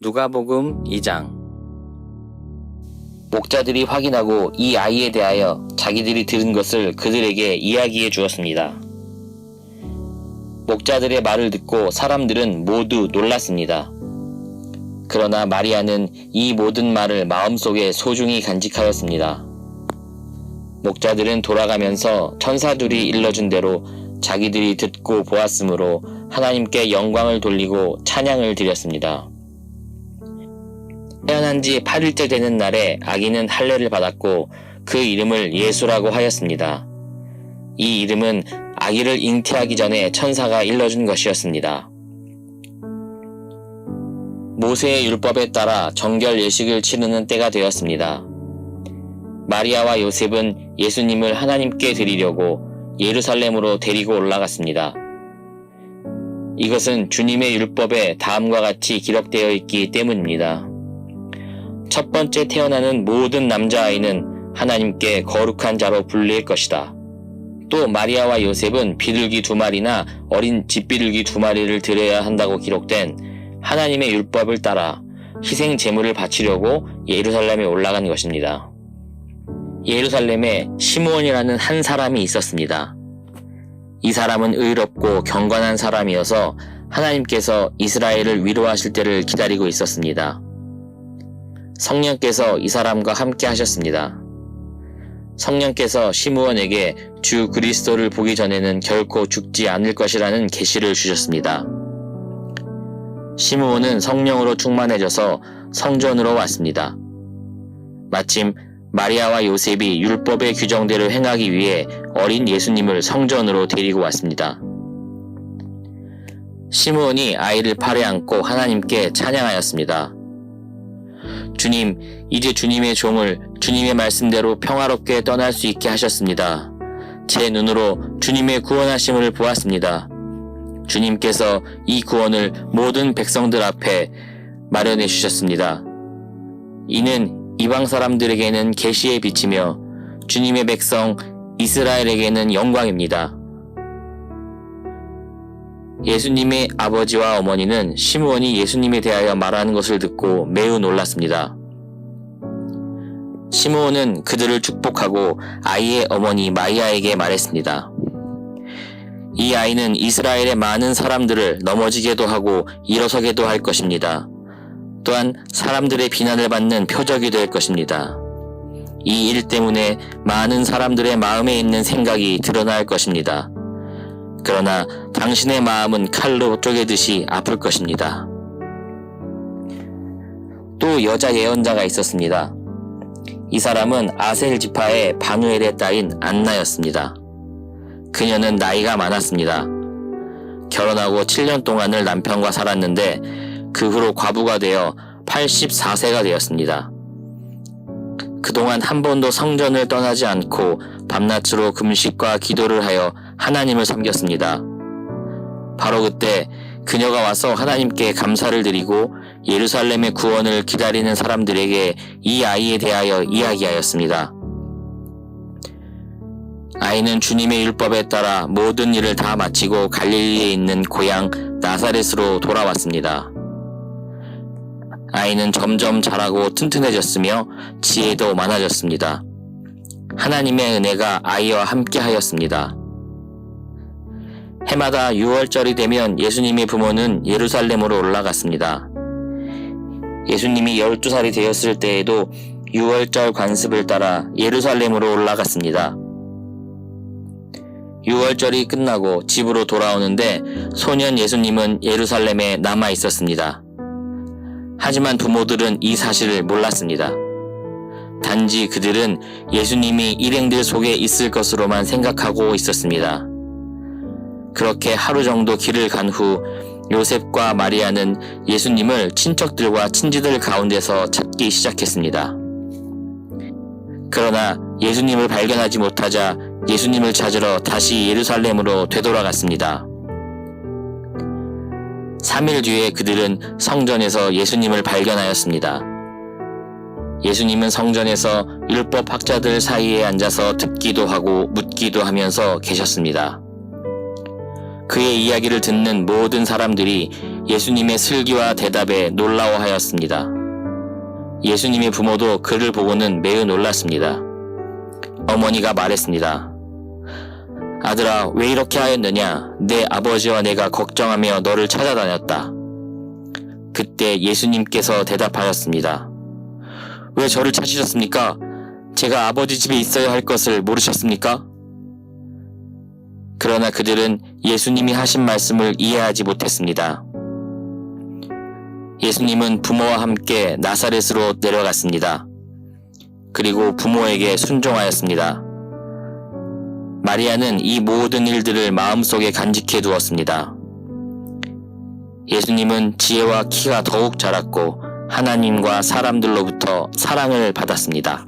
누가복음 2장. 목자들이 확인하고 이 아이에 대하여 자기들이 들은 것을 그들에게 이야기해 주었습니다. 목자들의 말을 듣고 사람들은 모두 놀랐습니다. 그러나 마리아는 이 모든 말을 마음속에 소중히 간직하였습니다. 목자들은 돌아가면서 천사들이 일러준 대로 자기들이 듣고 보았으므로 하나님께 영광을 돌리고 찬양을 드렸습니다. 태어난 지 8일째 되는 날에 아기는 할례를 받았고 그 이름을 예수라고 하였습니다. 이 이름은 아기를 잉태하기 전에 천사가 일러준 것이었습니다. 모세의 율법에 따라 정결 예식을 치르는 때가 되었습니다. 마리아와 요셉은 예수님을 하나님께 드리려고 예루살렘으로 데리고 올라갔습니다. 이것은 주님의 율법에 다음과 같이 기록되어 있기 때문입니다. 첫 번째 태어나는 모든 남자아이는 하나님께 거룩한 자로 불릴 것이다. 또 마리아와 요셉은 비둘기 2마리나 어린 집비둘기 2마리를 드려야 한다고 기록된 하나님의 율법을 따라 희생 제물을 바치려고 예루살렘에 올라간 것입니다. 예루살렘에 시므온이라는 한 사람이 있었습니다. 이 사람은 의롭고 경건한 사람이어서 하나님께서 이스라엘을 위로하실 때를 기다리고 있었습니다. 성령께서 이 사람과 함께 하셨습니다. 성령께서 시므온에게 주 그리스도를 보기 전에는 결코 죽지 않을 것이라는 계시를 주셨습니다. 시므온은 성령으로 충만해져서 성전으로 왔습니다. 마침 마리아와 요셉이 율법의 규정대로 행하기 위해 어린 예수님을 성전으로 데리고 왔습니다. 시므온이 아이를 팔에 안고 하나님께 찬양하였습니다. 주님, 이제 주님의 종을 주님의 말씀대로 평화롭게 떠날 수 있게 하셨습니다. 제 눈으로 주님의 구원하심을 보았습니다. 주님께서 이 구원을 모든 백성들 앞에 마련해 주셨습니다. 이는 이방 사람들에게는 계시의 빛이며 주님의 백성 이스라엘에게는 영광입니다. 예수님의 아버지와 어머니는 시므온이 예수님에 대하여 말하는 것을 듣고 매우 놀랐습니다. 시므온은 그들을 축복하고 아이의 어머니 마리아에게 말했습니다. 이 아이는 이스라엘의 많은 사람들을 넘어지게도 하고 일어서게도 할 것입니다. 또한 사람들의 비난을 받는 표적이 될 것입니다. 이 일 때문에 많은 사람들의 마음에 있는 생각이 드러날 것입니다. 그러나 당신의 마음은 칼로 쪼개듯이 아플 것입니다. 또 여자 예언자가 있었습니다. 이 사람은 아셀 지파의 바누엘의 딸인 안나였습니다. 그녀는 나이가 많았습니다. 결혼하고 7년 동안을 남편과 살았는데 그 후로 과부가 되어 84세가 되었습니다. 그동안 한 번도 성전을 떠나지 않고 밤낮으로 금식과 기도를 하여 하나님을 섬겼습니다. 바로 그때 그녀가 와서 하나님께 감사를 드리고 예루살렘의 구원을 기다리는 사람들에게 이 아이에 대하여 이야기하였습니다. 아이는 주님의 율법에 따라 모든 일을 다 마치고 갈릴리에 있는 고향 나사렛으로 돌아왔습니다. 아이는 점점 자라고 튼튼해졌으며 지혜도 많아졌습니다. 하나님의 은혜가 아이와 함께 하였습니다. 해마다 6월절이 되면 예수님의 부모는 예루살렘으로 올라갔습니다. 예수님이 12살이 되었을 때에도 6월절 관습을 따라 예루살렘으로 올라갔습니다. 6월절이 끝나고 집으로 돌아오는데 소년 예수님은 예루살렘에 남아 있었습니다. 하지만 부모들은 이 사실을 몰랐습니다. 단지 그들은 예수님이 일행들 속에 있을 것으로만 생각하고 있었습니다. 그렇게 하루 정도 길을 간 후 요셉과 마리아는 예수님을 친척들과 친지들 가운데서 찾기 시작했습니다. 그러나 예수님을 발견하지 못하자 예수님을 찾으러 다시 예루살렘으로 되돌아갔습니다. 3일 뒤에 그들은 성전에서 예수님을 발견하였습니다. 예수님은 성전에서 율법 학자들 사이에 앉아서 듣기도 하고 묻기도 하면서 계셨습니다. 그의 이야기를 듣는 모든 사람들이 예수님의 슬기와 대답에 놀라워하였습니다. 예수님의 부모도 그를 보고는 매우 놀랐습니다. 어머니가 말했습니다. 아들아, 왜 이렇게 하였느냐? 내 아버지와 내가 걱정하며 너를 찾아다녔다. 그때 예수님께서 대답하였습니다. 왜 저를 찾으셨습니까? 제가 아버지 집에 있어야 할 것을 모르셨습니까? 그러나 그들은 예수님이 하신 말씀을 이해하지 못했습니다. 예수님은 부모와 함께 나사렛으로 내려갔습니다. 그리고 부모에게 순종하였습니다. 마리아는 이 모든 일들을 마음속에 간직해 두었습니다. 예수님은 지혜와 키가 더욱 자랐고 하나님과 사람들로부터 사랑을 받았습니다.